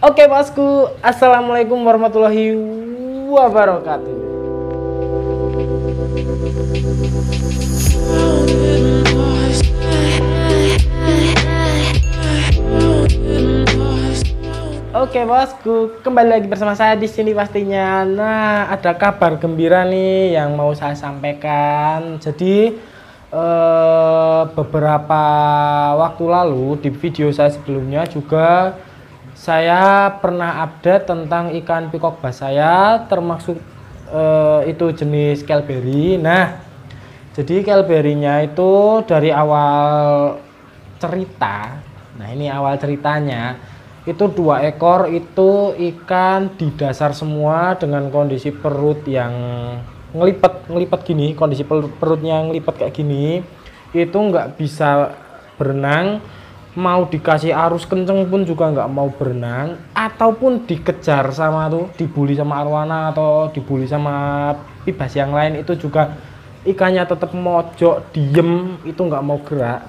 Oke bosku, assalamualaikum warahmatullahi wabarakatuh. Oke bosku, kembali lagi bersama saya di sini pastinya. Nah, ada kabar gembira nih yang mau saya sampaikan. Jadi beberapa waktu lalu di video saya sebelumnya juga saya pernah update tentang ikan pikok bass saya, termasuk itu jenis kelberry. Nah, jadi kelberry-nya itu dari awal cerita. Nah, ini awal ceritanya. Itu 2 ekor itu ikan di dasar semua dengan kondisi perut yang ngelipet gini, kondisi perutnya ngelipet kayak gini. Itu nggak bisa berenang, mau dikasih arus kenceng pun juga nggak mau berenang, ataupun dikejar sama dibully sama arwana atau dibully sama pibas yang lain, itu juga ikannya tetap mojok diem, itu nggak mau gerak.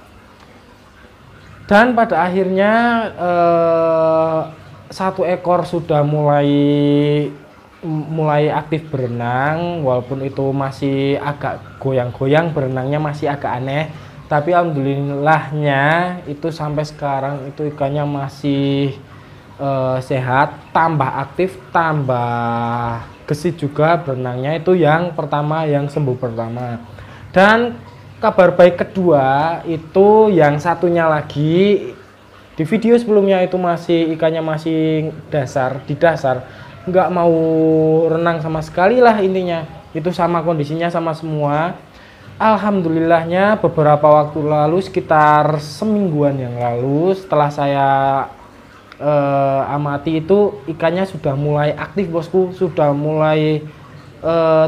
Dan pada akhirnya 1 ekor sudah mulai aktif berenang, walaupun itu masih agak goyang-goyang, berenangnya masih agak aneh. Tapi alhamdulillahnya itu sampai sekarang itu ikannya masih sehat, tambah aktif, tambah gesit juga berenangnya. Itu yang pertama, yang sembuh pertama. Dan kabar baik kedua itu yang satunya lagi. Di video sebelumnya itu masih ikannya masih di dasar, nggak mau renang sama sekali lah intinya. Itu sama kondisinya sama semua. Alhamdulillahnya beberapa waktu lalu, sekitar semingguan yang lalu, setelah saya amati itu ikannya sudah mulai aktif bosku, sudah mulai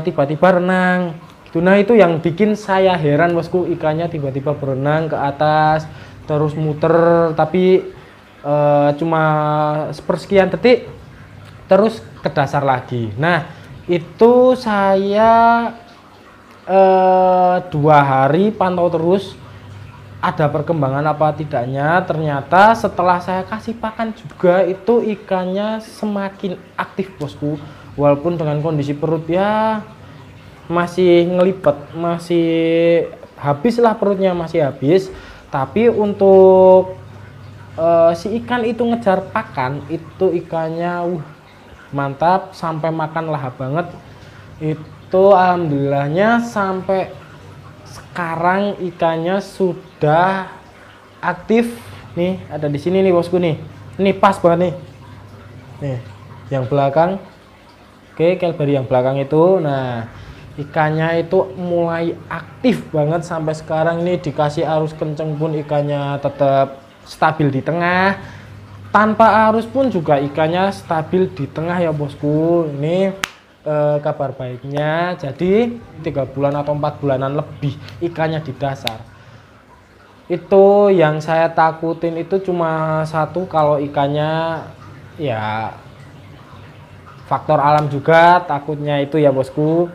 tiba-tiba renang. Nah, itu yang bikin saya heran bosku, ikannya tiba-tiba berenang ke atas terus muter, tapi cuma sepersekian detik terus ke dasar lagi. Nah, itu saya 2 hari pantau terus ada perkembangan apa tidaknya. Ternyata setelah saya kasih pakan juga itu ikannya semakin aktif bosku, walaupun dengan kondisi perut ya masih ngelipet, masih habis lah perutnya, masih habis. Tapi untuk si ikan itu ngejar pakan, itu ikannya mantap, sampai makan lahap banget. Itu alhamdulillahnya sampai sekarang ikannya sudah aktif nih, ada di sini nih bosku nih. Ini pas banget nih. Nih, yang belakang. Oke, kelberry yang belakang itu. Nah, ikannya itu mulai aktif banget sampai sekarang ini, dikasih arus kenceng pun ikannya tetap stabil di tengah, tanpa arus pun juga ikannya stabil di tengah ya bosku. Ini kabar baiknya. Jadi 3 bulan atau 4 bulanan lebih ikannya di dasar. Itu yang saya takutin itu cuma satu, kalau ikannya ya faktor alam juga, takutnya itu ya bosku.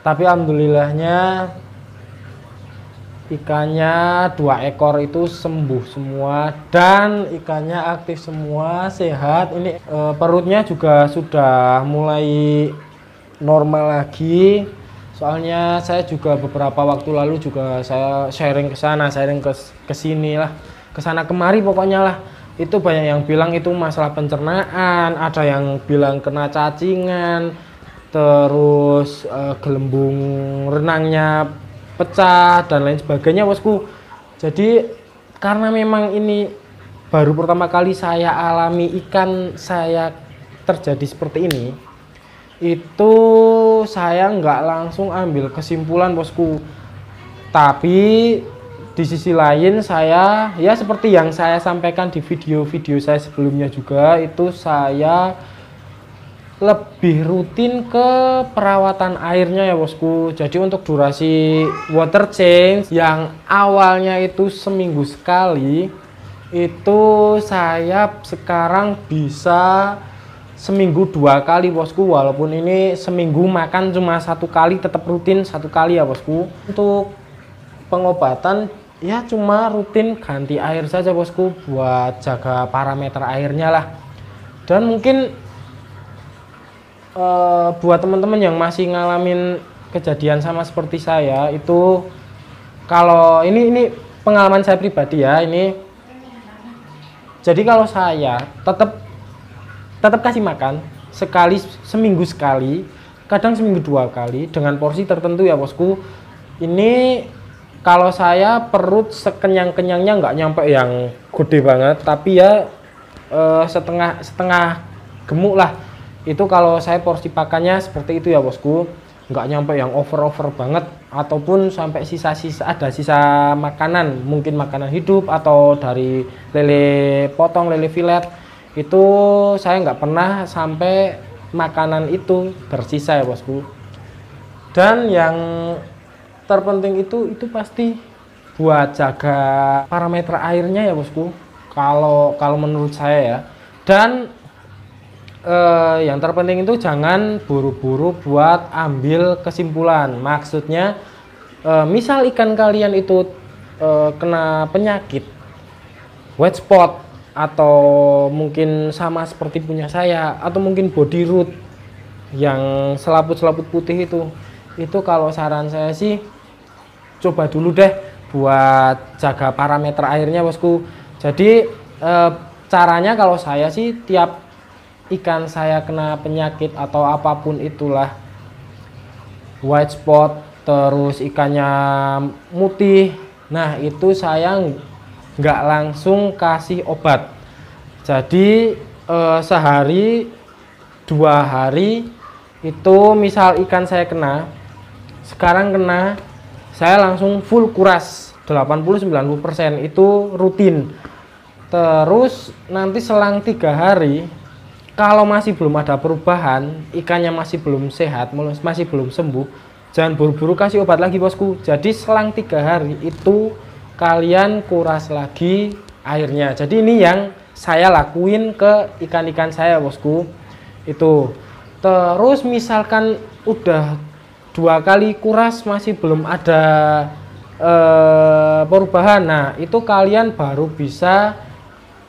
Tapi alhamdulillahnya ikannya 2 ekor itu sembuh semua dan ikannya aktif semua, sehat. Ini perutnya juga sudah mulai normal lagi. Soalnya saya juga beberapa waktu lalu juga saya sharing ke sana, sharing ke sini lah, ke sana kemari pokoknya lah. Itu banyak yang bilang itu masalah pencernaan, ada yang bilang kena cacingan, terus gelembung renangnya pecah dan lain sebagainya bosku. Jadi karena memang ini baru pertama kali saya alami ikan saya terjadi seperti ini, itu saya nggak langsung ambil kesimpulan bosku. Tapi di sisi lain saya ya seperti yang saya sampaikan di video-video saya sebelumnya juga, itu saya lebih rutin ke perawatan airnya ya bosku. Jadi untuk durasi water change yang awalnya itu seminggu sekali, itu saya sekarang bisa seminggu 2 kali bosku. Walaupun ini seminggu makan cuma 1 kali, tetap rutin 1 kali ya bosku. Untuk pengobatan ya cuma rutin ganti air saja bosku, buat jaga parameter airnya lah. Dan mungkin buat teman-teman yang masih ngalamin kejadian sama seperti saya itu, kalau ini pengalaman saya pribadi ya, ini jadi kalau saya tetap kasih makan seminggu sekali, kadang seminggu 2 kali dengan porsi tertentu ya bosku. Ini kalau saya perut sekenyang-kenyangnya, nggak nyampe yang gede banget, tapi ya setengah gemuk lah. Itu kalau saya porsi pakannya seperti itu ya bosku, nggak nyampe yang over banget, ataupun sampai ada sisa makanan, mungkin makanan hidup atau dari lele potong, lele filet, itu saya nggak pernah sampai makanan itu tersisa ya bosku. Dan yang terpenting itu pasti buat jaga parameter airnya ya bosku, kalau menurut saya ya. Dan yang terpenting itu jangan buru-buru buat ambil kesimpulan. Maksudnya misal ikan kalian itu kena penyakit white spot, atau mungkin sama seperti punya saya, atau mungkin body root yang selaput-selaput putih itu kalau saran saya sih coba dulu deh buat jaga parameter airnya bosku. Jadi caranya kalau saya sih, tiap ikan saya kena penyakit atau apapun itulah, white spot, terus ikannya mutih, nah itu saya nggak langsung kasih obat. Jadi sehari 2 hari itu, misal ikan saya sekarang kena, saya langsung full kuras 80-90% itu rutin. Terus nanti selang 3 hari, kalau masih belum ada perubahan, ikannya masih belum sehat, masih belum sembuh, jangan buru-buru kasih obat lagi bosku. Jadi selang 3 hari itu kalian kuras lagi airnya. Jadi ini yang saya lakuin ke ikan-ikan saya bosku. Itu. Terus misalkan udah 2 kali kuras masih belum ada perubahan, nah itu kalian baru bisa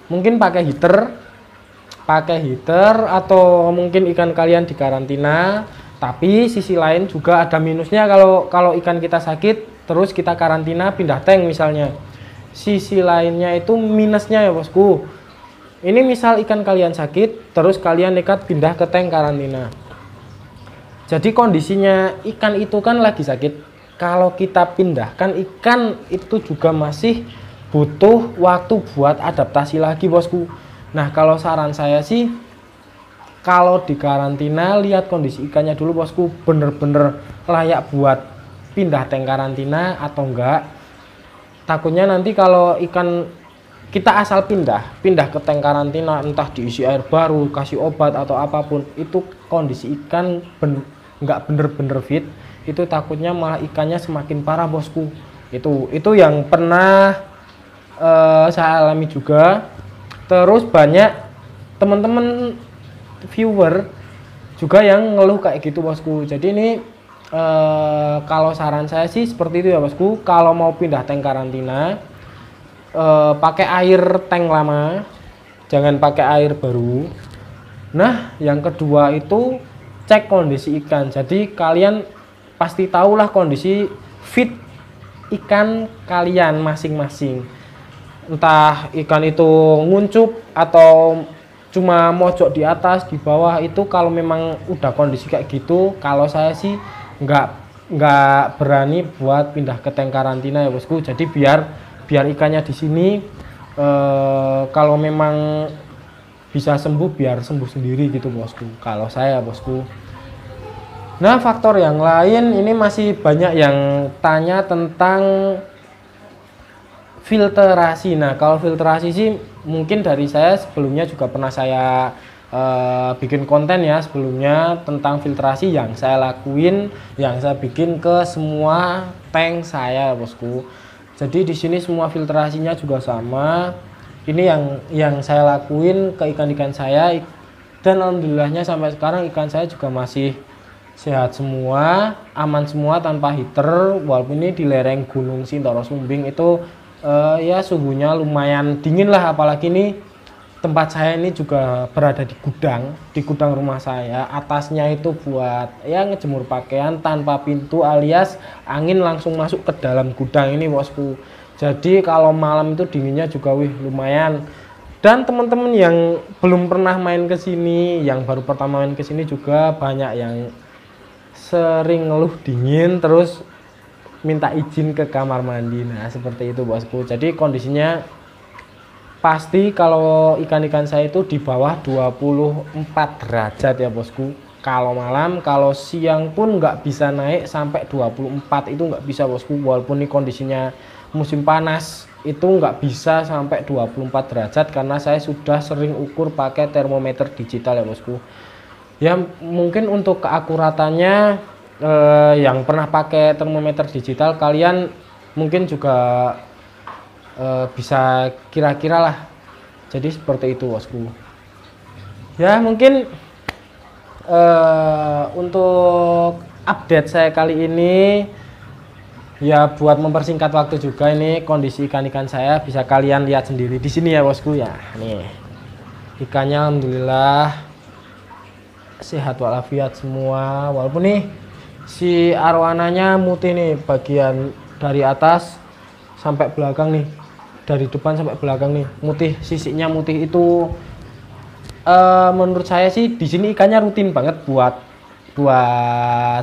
mungkin pakai heater, atau mungkin ikan kalian dikarantina. Tapi sisi lain juga ada minusnya, kalau ikan kita sakit terus kita karantina pindah tank misalnya. Sisi lainnya itu minusnya ya bosku. Ini misal ikan kalian sakit terus kalian nekat pindah ke tank karantina. Jadi kondisinya ikan itu kan lagi sakit. Kalau kita pindahkan, ikan itu juga masih butuh waktu buat adaptasi lagi bosku. Nah kalau saran saya sih, kalau di karantina lihat kondisi ikannya dulu bosku, bener-bener layak buat pindah tank karantina atau enggak. Takutnya nanti kalau ikan kita asal pindah ke tank karantina, entah diisi air baru, kasih obat atau apapun, itu kondisi ikan nggak bener-bener fit, itu takutnya malah ikannya semakin parah bosku. Itu yang pernah saya alami juga. Terus banyak teman-teman viewer juga yang ngeluh kayak gitu bosku. Jadi ini kalau saran saya sih seperti itu ya bosku. Kalau mau pindah tank karantina, pakai air tank lama, jangan pakai air baru. Nah yang kedua itu cek kondisi ikan. Jadi kalian pasti tahulah kondisi fit ikan kalian masing-masing. Entah ikan itu nguncup atau cuma mojok di atas, di bawah, itu kalau memang udah kondisi kayak gitu, kalau saya sih nggak berani buat pindah ke tank karantina ya bosku. Jadi biar ikannya di sini, kalau memang bisa sembuh biar sembuh sendiri gitu bosku, kalau saya bosku. Nah faktor yang lain ini masih banyak yang tanya tentang filterasi. Nah kalau filterasi sih mungkin dari saya sebelumnya juga pernah saya bikin konten ya sebelumnya tentang filtrasi yang saya lakuin, yang saya bikin ke semua tank saya bosku. Jadi di sini semua filtrasinya juga sama. Ini yang saya lakuin ke ikan-ikan saya, dan alhamdulillahnya sampai sekarang ikan saya juga masih sehat semua, aman semua tanpa heater. Walaupun ini di lereng Gunung Sindoro Sumbing itu ya suhunya lumayan dingin lah, apalagi ini tempat saya ini juga berada di gudang rumah saya. Atasnya itu buat ya ngejemur pakaian tanpa pintu, alias angin langsung masuk ke dalam gudang ini bosku. Jadi kalau malam itu dinginnya juga lumayan. Dan teman-teman yang belum pernah main ke sini, yang baru pertama main ke sini juga banyak yang sering ngeluh dingin terus minta izin ke kamar mandi. Nah, seperti itu bosku. Jadi kondisinya pasti kalau ikan-ikan saya itu di bawah 24 derajat ya bosku. Kalau malam, kalau siang pun nggak bisa naik sampai 24, itu nggak bisa bosku. Walaupun ini kondisinya musim panas, itu nggak bisa sampai 24 derajat karena saya sudah sering ukur pakai termometer digital ya bosku. Ya mungkin untuk keakuratannya yang pernah pakai termometer digital, kalian mungkin juga bisa kira-kira lah. Jadi seperti itu bosku. Ya mungkin untuk update saya kali ini ya buat mempersingkat waktu juga, ini kondisi ikan-ikan saya bisa kalian lihat sendiri di sini ya bosku ya. Nih ikannya alhamdulillah sehat walafiat semua, walaupun nih si arwananya mutih nih, bagian dari atas sampai belakang nih, dari depan sampai belakang nih mutih, sisiknya mutih. Itu menurut saya sih di sini ikannya rutin banget buat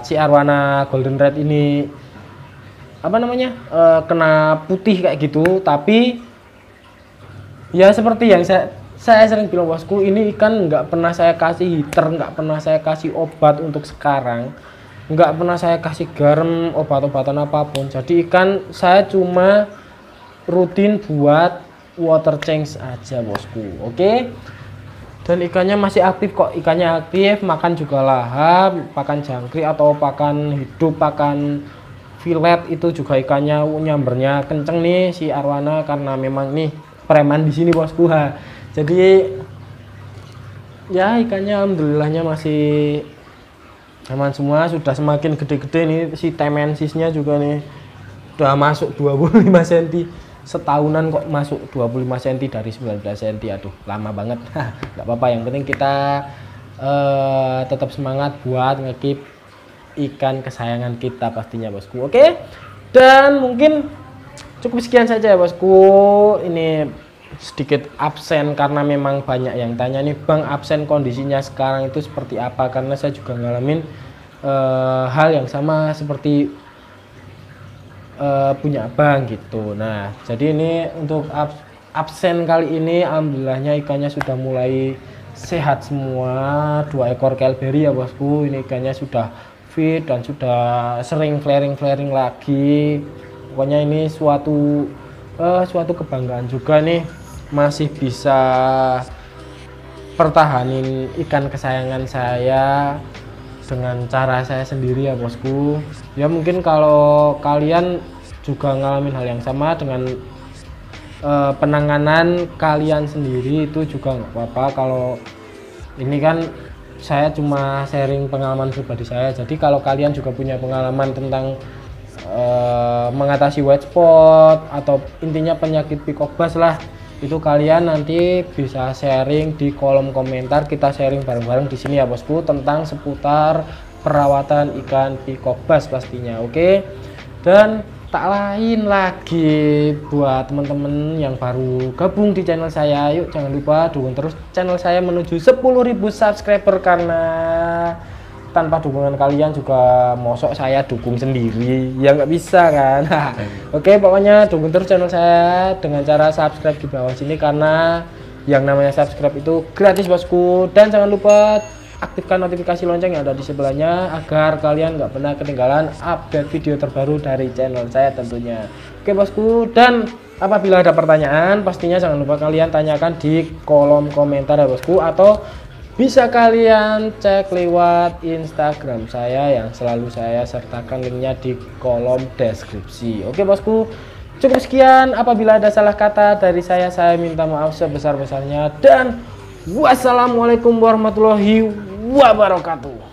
si arwana golden red ini apa namanya kena putih kayak gitu. Tapi ya seperti yang saya sering bilang bosku, ini ikan nggak pernah saya kasih heater, nggak pernah saya kasih obat untuk sekarang, nggak pernah saya kasih garam, obat-obatan apapun. Jadi ikan saya cuma rutin buat water change aja bosku. Oke. Dan ikannya masih aktif kok, ikannya aktif, makan juga lahap, pakan jangkrik atau pakan hidup, pakan fillet itu juga ikannya nyambernya kenceng nih si arwana, karena memang nih preman di sini bosku. Jadi ya ikannya alhamdulillahnya masih aman semua, sudah semakin gede-gede nih. Si temensisnya juga nih udah masuk 25 cm. Setahunan kok masuk 25 cm dari 19 cm. Aduh lama banget. Nggak apa-apa, yang penting kita tetap semangat buat ngekip ikan kesayangan kita pastinya bosku. Oke, dan mungkin cukup sekian saja ya bosku. Ini sedikit absen karena memang banyak yang tanya nih, Bang absen kondisinya sekarang itu seperti apa, karena saya juga ngalamin hal yang sama seperti punya abang gitu. Nah jadi ini untuk absen kali ini alhamdulillahnya ikannya sudah mulai sehat semua. 2 ekor Kelberry ya bosku, ini ikannya sudah fit dan sudah sering flaring lagi. Pokoknya ini suatu kebanggaan juga nih, masih bisa pertahanin ikan kesayangan saya dengan cara saya sendiri ya bosku. Ya mungkin kalau kalian juga ngalamin hal yang sama dengan penanganan kalian sendiri itu juga nggak apa-apa. Kalau ini kan saya cuma sharing pengalaman pribadi saya, jadi kalau kalian juga punya pengalaman tentang mengatasi white spot atau intinya penyakit Picobus lah, itu kalian nanti bisa sharing di kolom komentar. Kita sharing bareng-bareng di sini ya bosku tentang seputar perawatan ikan Picobus pastinya. Oke. Dan tak lain lagi buat teman-teman yang baru gabung di channel saya, yuk jangan lupa dukung terus channel saya menuju 10.000 subscriber, karena tanpa dukungan kalian juga mosok saya dukung sendiri ya nggak bisa kan. Oke, pokoknya dukung terus channel saya dengan cara subscribe di bawah sini, karena yang namanya subscribe itu gratis bosku. Dan jangan lupa aktifkan notifikasi lonceng yang ada di sebelahnya agar kalian nggak pernah ketinggalan update video terbaru dari channel saya tentunya. Oke bosku, dan apabila ada pertanyaan pastinya jangan lupa kalian tanyakan di kolom komentar ya bosku, atau bisa kalian cek lewat Instagram saya yang selalu saya sertakan linknya di kolom deskripsi. Oke bosku, cukup sekian. Apabila ada salah kata dari saya minta maaf sebesar-besarnya, dan wassalamualaikum warahmatullahi wabarakatuh.